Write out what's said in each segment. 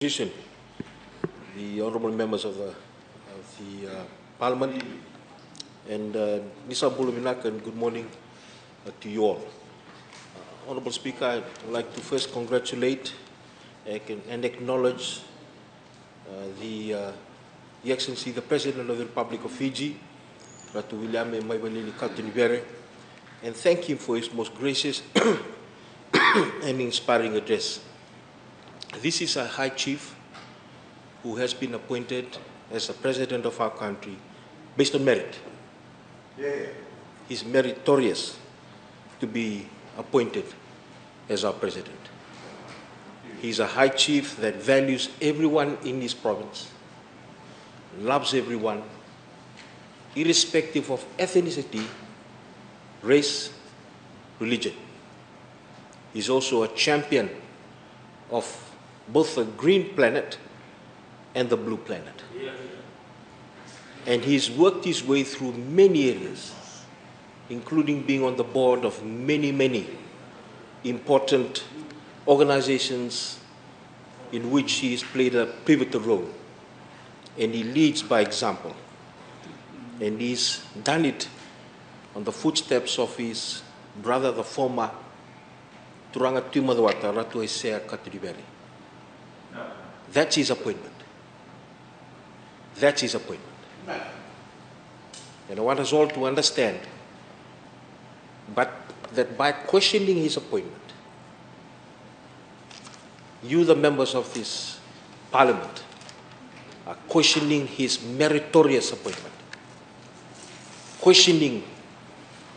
Position, the honourable members of the Parliament, and Nisa Buluminak, and good morning to you all. Honourable Speaker, I would like to first congratulate and acknowledge the Excellency, the President of the Republic of Fiji, Ratu Williame Maivalili Katunibere, and thank him for his most gracious and inspiring address. This is a High Chief who has been appointed as the President of our country based on merit. He's meritorious to be appointed as our President. He's a High Chief that values everyone in his province, loves everyone, irrespective of ethnicity, race, religion. He's also a champion of both the green planet and the blue planet. And he's worked his way through many areas, including being on the board of many important organizations in which he has played a pivotal role. And he leads by example. And he's done it on the footsteps of his brother, the former Turanga Tumadawata, Ratu Esea Katuriberi. That's his appointment. That's his appointment. And I want us all to understand that by questioning his appointment, you, the members of this Parliament, are questioning his meritorious appointment, questioning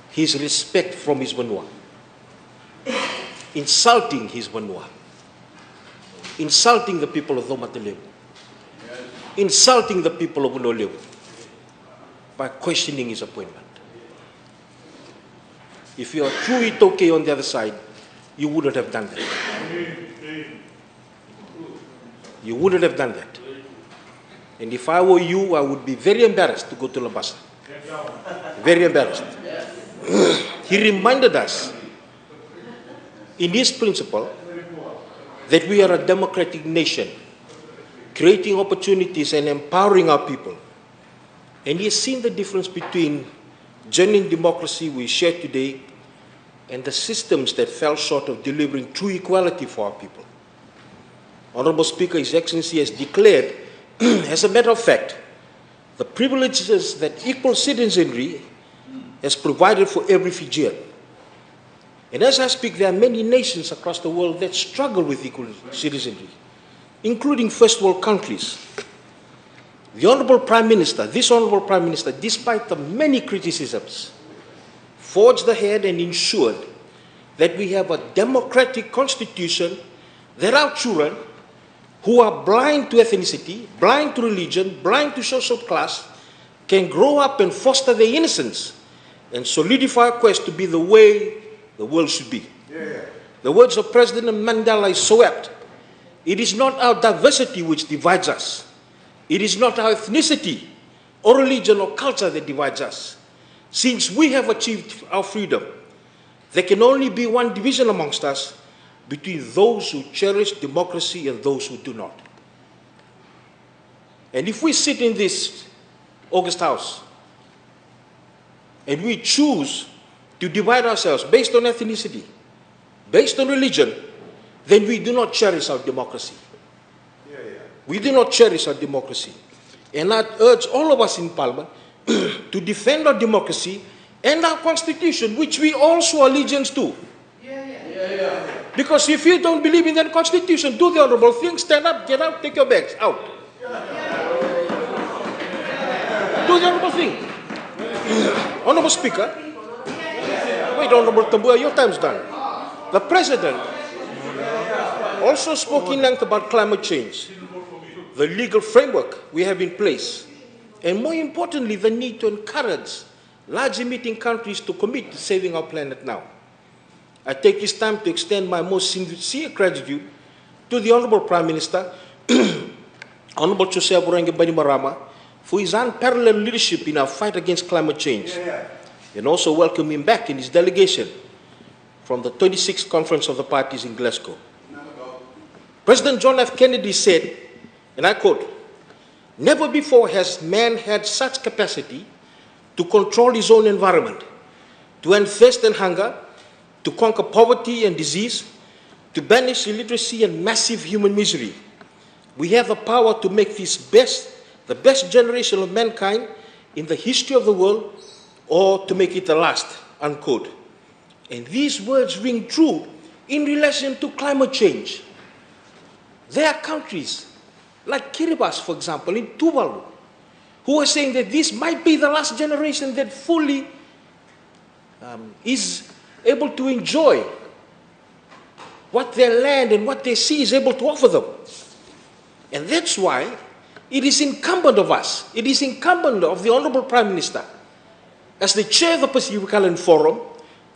his respect from his Vanua, insulting his Vanua, insulting the people of Domatelevu, insulting the people of Unolevu by questioning his appointment. If you are true Itoke on the other side, you wouldn't have done that. You wouldn't have done that. And if I were you, I would be very embarrassed to go to Labasa. Very embarrassed. He reminded us in his principle that we are a democratic nation, creating opportunities and empowering our people. And he has seen the difference between genuine democracy we share today and the systems that fell short of delivering true equality for our people. Honourable Speaker, His Excellency has declared, as a matter of fact, the privileges that equal citizenry has provided for every Fijian. And as I speak, there are many nations across the world that struggle with equal citizenry, including first world countries. The Honourable Prime Minister, this Honourable Prime Minister, despite the many criticisms, forged ahead and ensured that we have a democratic constitution that our children, who are blind to ethnicity, blind to religion, blind to social class, can grow up and foster their innocence and solidify a quest to be the way the world should be. The words of President Mandela is so apt. It is not our diversity which divides us. It is not our ethnicity or religion or culture that divides us. Since we have achieved our freedom, there can only be one division amongst us between those who cherish democracy and those who do not. And if we sit in this August House and we choose to divide ourselves based on ethnicity, based on religion, then we do not cherish our democracy. We do not cherish our democracy. And I urge all of us in Parliament to defend our democracy and our constitution, which we also allegiance to. Because if you don't believe in that constitution, do the honorable thing, stand up, get out, take your bags, out. Do the honorable thing. Honorable Speaker, wait, Honorable Tambua, your time's done. The President also spoke in length about climate change, the legal framework we have in place, and more importantly, the need to encourage large emitting countries to commit to saving our planet now. I take this time to extend my most sincere gratitude to the Honourable Prime Minister, Honourable Jose Aburange Marama, for his unparalleled leadership in our fight against climate change, and also welcome him back in his delegation from the 26th Conference of the Parties in Glasgow. President John F. Kennedy said, and I quote, "Never before has man had such capacity to control his own environment, to end thirst and hunger, to conquer poverty and disease, to banish illiteracy and massive human misery. We have the power to make this the best generation of mankind in the history of the world, or to make it the last," unquote. And these words ring true in relation to climate change. There are countries like Kiribati, for example, in Tuvalu, who are saying that this might be the last generation that fully is able to enjoy what their land and what their sea is able to offer them. And that's why it is incumbent of us, it is incumbent of the Honorable Prime Minister, as the chair of the Pacific Island Forum,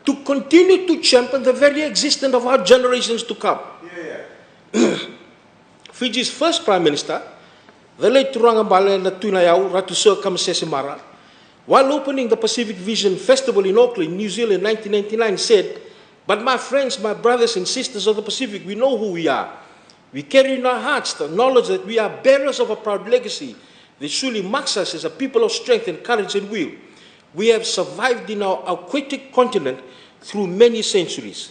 to continue to champion the very existence of our generations to come. Fiji's first Prime Minister, the late Turangambala Natunayau Ratu Sir Kamsesemara, while opening the Pacific Vision Festival in Auckland, New Zealand in 1999, said, "But my friends, my brothers and sisters of the Pacific, we know who we are. We carry in our hearts the knowledge that we are bearers of a proud legacy that surely marks us as a people of strength and courage and will. We have survived in our aquatic continent through many centuries."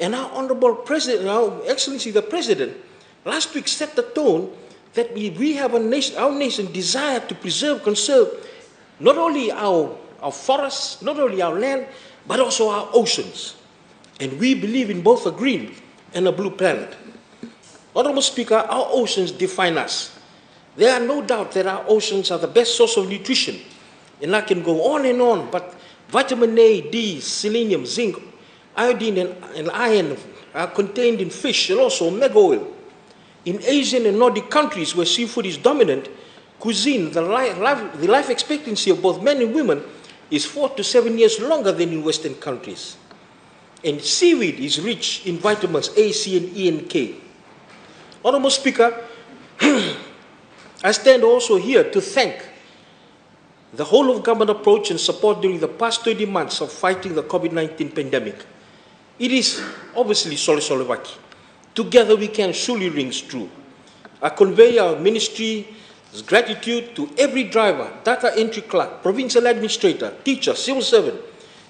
And our Honorable President, our Excellency the President, last week set the tone that we have our nation desire to preserve, conserve not only our forests, not only our land, but also our oceans. And we believe in both a green and a blue planet. Honorable Speaker, our oceans define us. There are no doubt that our oceans are the best source of nutrition. And I can go on, but vitamin A, D, selenium, zinc, iodine, and iron are contained in fish and also omega oil. In Asian and Nordic countries where seafood is dominant cuisine, the life expectancy of both men and women is 4 to 7 years longer than in Western countries. And seaweed is rich in vitamins A, C, and E, and K. Honorable Speaker, I stand also here to thank the whole of government approach and support during the past 20 months of fighting the COVID-19 pandemic. It is obviously Solivaki. Together we can surely rings true. I convey our ministry's gratitude to every driver, data entry clerk, provincial administrator, teacher, civil servant,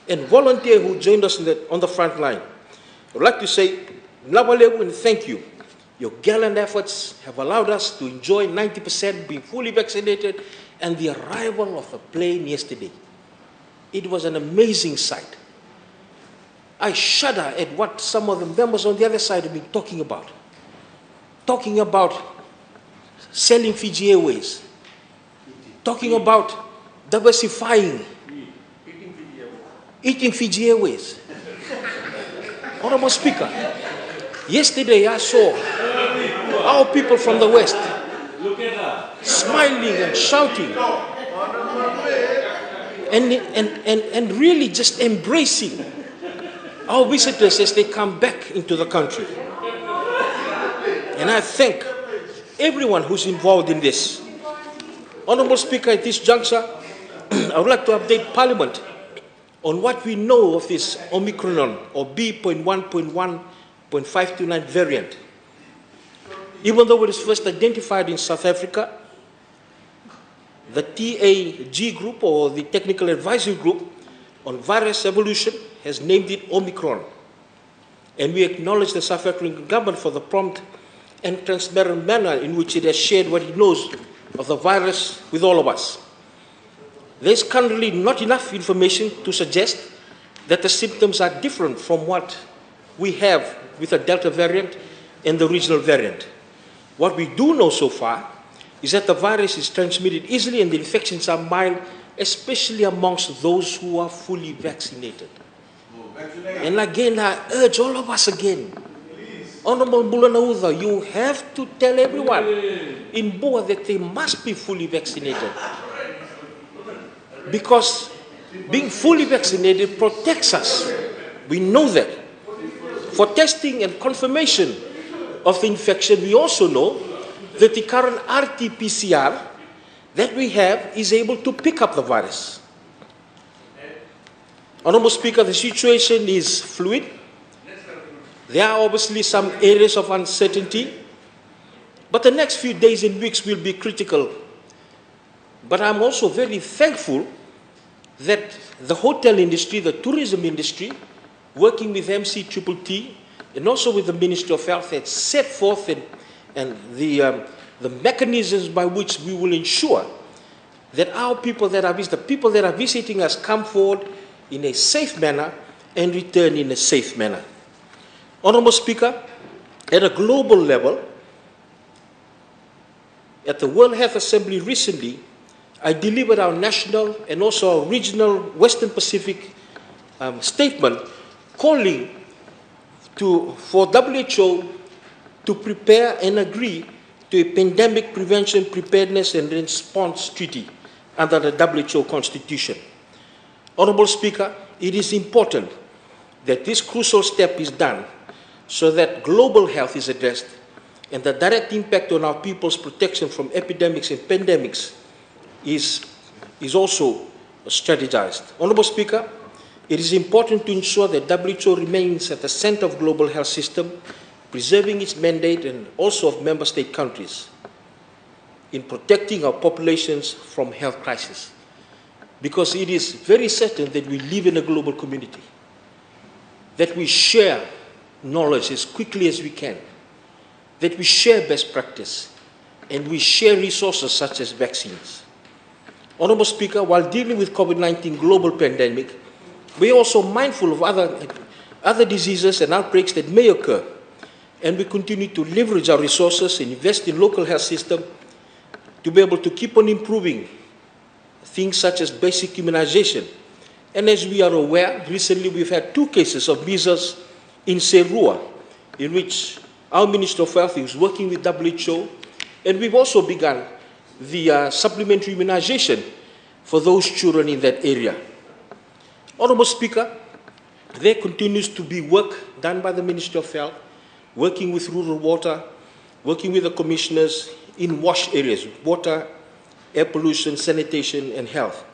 and volunteer who joined us on the front line. I would like to say, Nawalewu, and thank you. Your gallant efforts have allowed us to enjoy 90% being fully vaccinated and the arrival of the plane yesterday. It was an amazing sight. I shudder at what some of the members on the other side have been talking about. Talking about selling Fiji Airways. Talking about diversifying. Eating Fiji Airways. Honorable Speaker, yesterday I saw our people from the West smiling and shouting and really just embracing our visitors as they come back into the country. And I thank everyone who's involved in this. Honorable Speaker, at this juncture, I would like to update Parliament on what we know of this Omicron or B.1.1.529 variant. Even though it was first identified in South Africa, the TAG group, or the Technical Advisory Group on Virus Evolution, has named it Omicron. And we acknowledge the South African government for the prompt and transparent manner in which it has shared what it knows of the virus with all of us. There is currently not enough information to suggest that the symptoms are different from what we have with the Delta variant and the regional variant. What we do know so far is that the virus is transmitted easily and the infections are mild, especially amongst those who are fully vaccinated. And again, I urge all of us again, Honorable Bulanauda, you have to tell everyone in Boa that they must be fully vaccinated. Because being fully vaccinated protects us. We know that. For testing and confirmation of the infection, we also know that the current RT-PCR that we have is able to pick up the virus. Honorable Speaker, the situation is fluid. There are obviously some areas of uncertainty But the next few days and weeks will be critical. But I'm also very thankful that the hotel industry, the tourism industry, working with MCTTT and also with the Ministry of Health, had set forth and the mechanisms by which we will ensure that our people that are the people that are visiting us come forward in a safe manner and return in a safe manner. Honourable Speaker, at a global level, at the World Health Assembly recently, I delivered our national and also our regional Western Pacific statement calling for WHO to prepare and agree to a pandemic prevention, preparedness and response treaty under the WHO Constitution. Honourable Speaker, it is important that this crucial step is done so that global health is addressed and the direct impact on our people's protection from epidemics and pandemics is also strategized. Honourable Speaker, it is important to ensure that WHO remains at the center of global health system, preserving its mandate and also of member state countries in protecting our populations from health crisis. Because it is very certain that we live in a global community, that we share knowledge as quickly as we can, that we share best practice, and we share resources such as vaccines. Honourable Speaker, while dealing with COVID-19 global pandemic, we are also mindful of other diseases and outbreaks that may occur, and we continue to leverage our resources and invest in local health system to be able to keep on improving things such as basic immunization. And as we are aware, recently we've had 2 cases of measles in Serua, in which our Minister of Health is working with WHO, and we've also begun the supplementary immunization for those children in that area. Honourable Speaker, there continues to be work done by the Ministry of Health, working with rural water, working with the commissioners in WASH areas, water, air pollution, sanitation and health.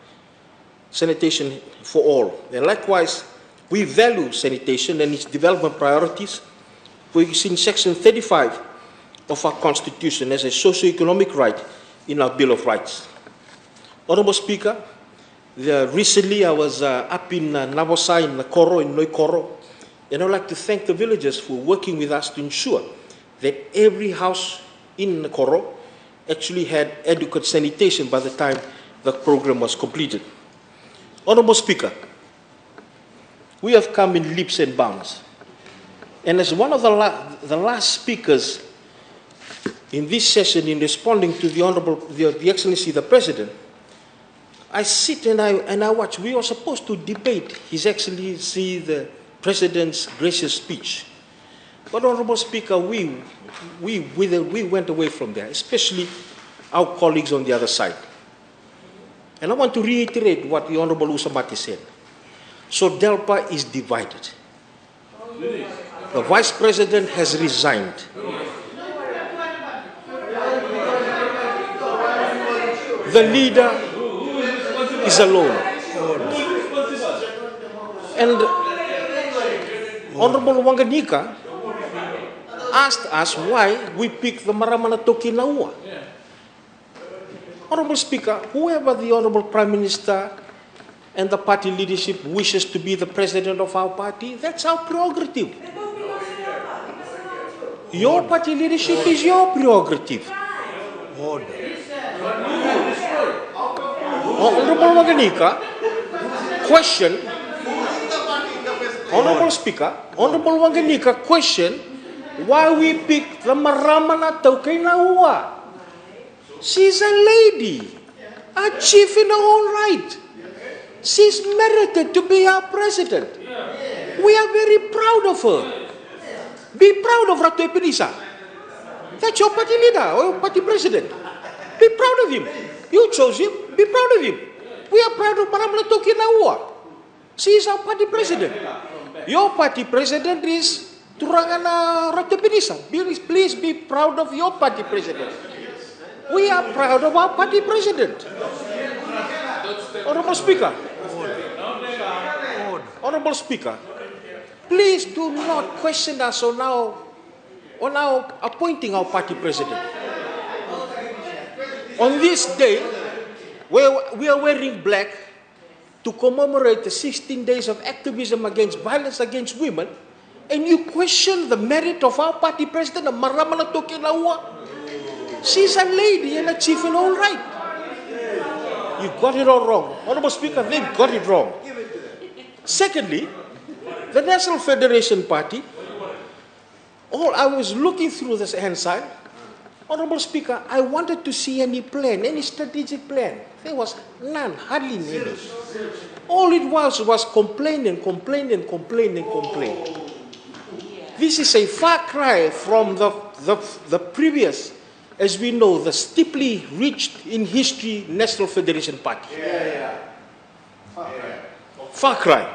Sanitation for all. And likewise, we value sanitation and its development priorities, which is in Section 35 of our Constitution as a socio-economic right in our Bill of Rights. Honourable Speaker, recently I was up in Navosai, in Nakoro, in Noikoro, and I would like to thank the villagers for working with us to ensure that every house in Nakoro actually had adequate sanitation by the time the program was completed. Honourable Speaker, we have come in leaps and bounds. And as one of the last speakers in this session in responding to the Excellency the President, I sit and I watch. We are supposed to debate His Excellency the President's gracious speech. But Honourable Speaker, we went away from there, especially our colleagues on the other side. And I want to reiterate what the Honourable Usamati said. SODELPA is divided. The Vice President has resigned. The leader is alone. And Honourable Waqainabete asked us why we picked the Marama Taukei Naua. Honourable Speaker, whoever the Honourable Prime Minister and the party leadership wishes to be the president of our party, that's our prerogative. Your party leadership is your prerogative. Honourable Waqainabete question, Honourable Speaker, Honourable Waqainabete question why we picked the Marama Taukei Naua. She's a lady, a chief in her own right. She's merited to be our president. We are very proud of her. Be proud of Ratu Epinisa. That's your party leader or your party president. Be proud of him. You chose him. Be proud of him. We are proud of Marama Taukei Naua. She is our party president. Your party president is Turangana Ratu Epinisa. Please be proud of your party president. We are proud of our party president. Honourable Speaker. Honourable Speaker, please do not question us on our appointing our party president. On this day, where we are wearing black to commemorate the 16 days of activism against violence against women, and you question the merit of our party president, Marama Taukei Naua. She's a lady and a chief in all right. You got it all wrong. Honorable Speaker, they got it wrong. Secondly, the National Federation Party, I was looking through this hand sign. Honorable Speaker, I wanted to see any plan, any strategic plan. There was none, hardly any. All it was complaining. This is a far cry from the previous, as we know, the steeply reached in history National Federation Party. Far cry.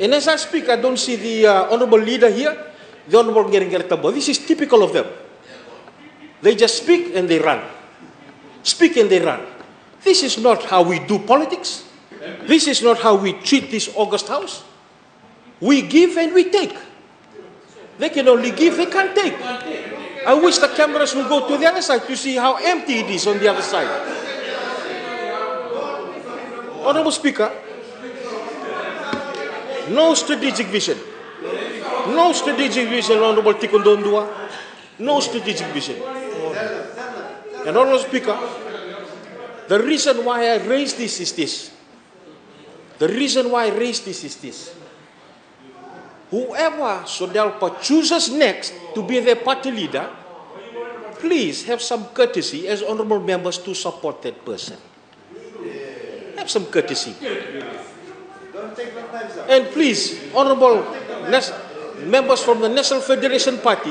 And as I speak, I don't see the honorable leader here, the honorable Ngeringeretabo. This is typical of them. They just speak and they run. Speak and they run. This is not how we do politics. This is not how we treat this August House. We give and we take. They can only give, they can't take. I wish the cameras will go to the other side to see how empty it is on the other side. Honorable Speaker, no strategic vision. No strategic vision, Honorable Tikondondua. No strategic vision. And Honorable Speaker, the reason why I raise this is this. The reason why I raise this is this. Whoever SODELPA chooses next to be their party leader, please have some courtesy as honorable members to support that person. Have some courtesy. And please, honorable members from the National Federation Party,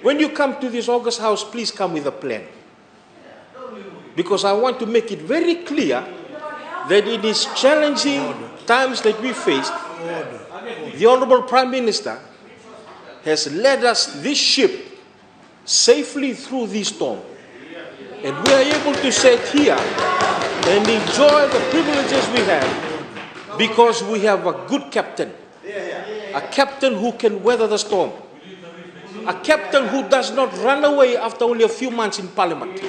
when you come to this August House, please come with a plan. Because I want to make it very clear that in these challenging times that we faced, the Honorable Prime Minister has led us this ship safely through this storm. And we are able to sit here and enjoy the privileges we have because we have a good captain. A captain who can weather the storm. A captain who does not run away after only a few months in Parliament.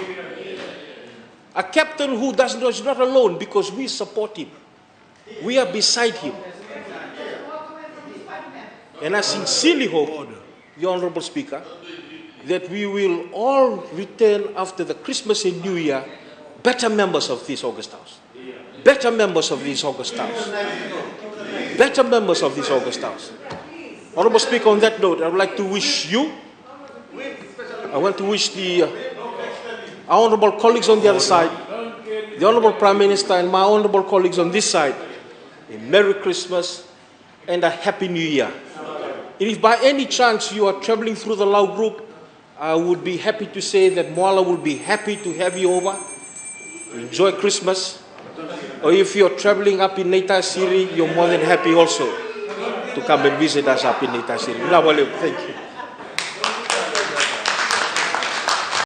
A captain who is not alone because we support him. We are beside him. And I sincerely hope, the Honorable Speaker, that we will all return after the Christmas and New Year better members of this August House. Better members of this August House. Better members of this August House. Honorable Speaker, on that note, I would like to wish you, I want to wish our honorable colleagues on the other side, the Honorable Prime Minister and my honorable colleagues on this side, a Merry Christmas and a Happy New Year. And if by any chance you are traveling through the Lau group, I would be happy to say that Moala will be happy to have you over. Enjoy Christmas. Or if you're traveling up in Neita Siri, you're more than happy also to come and visit us up in Neita Siri. Thank you.